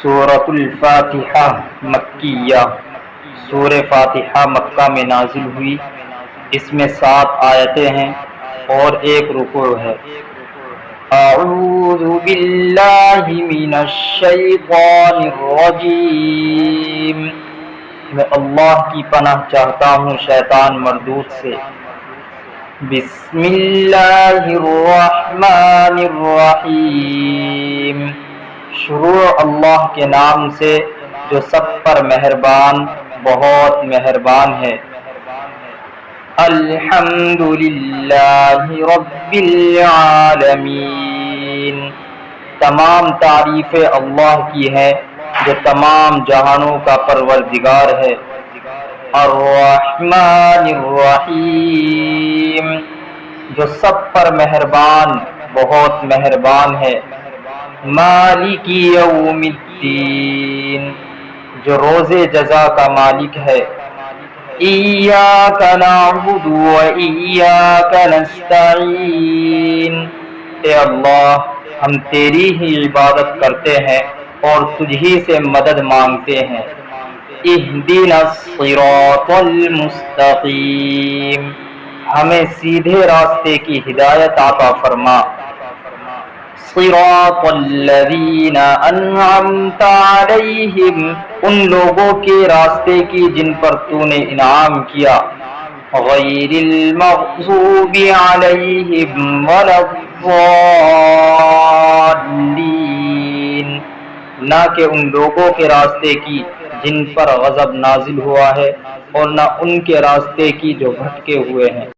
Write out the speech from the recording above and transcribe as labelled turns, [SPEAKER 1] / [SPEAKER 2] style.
[SPEAKER 1] سورۃ الفاتحہ مکیہ، سورہ فاتحہ مکہ میں نازل ہوئی۔ اس میں 7 آیتیں ہیں اور 1 رکوع ہے۔ اعوذ باللہ من الشیطان الرجیم، میں اللہ کی پناہ چاہتا ہوں شیطان مردود سے۔ بسم اللہ الرحمن الرحیم، شروع اللہ کے نام سے جو سب پر مہربان بہت مہربان ہے۔ الحمد للہ رب العالمین، تمام تعریفیں اللہ کی ہیں جو تمام جہانوں کا پروردگار ہے۔ الرحمن الرحیم، جو سب پر مہربان بہت مہربان ہے۔ مالک یوم الدین، جو روز جزا کا مالک ہے۔ ایاک نعبد و ایاک نستعین، اے اللہ ہم تیری ہی عبادت کرتے ہیں اور تجھ ہی سے مدد مانگتے ہیں۔ اہدنا الصراط المستقیم، ہمیں سیدھے راستے کی ہدایت عطا فرما۔ صراط الذین انعمت علیہم، ان لوگوں کے راستے کی جن پر تو نے انعام کیا۔ غیر المغضوب علیہم ولا الضالین، نہ کہ ان لوگوں کے راستے کی جن پر غضب نازل ہوا ہے اور نہ ان کے راستے کی جو بھٹکے ہوئے ہیں۔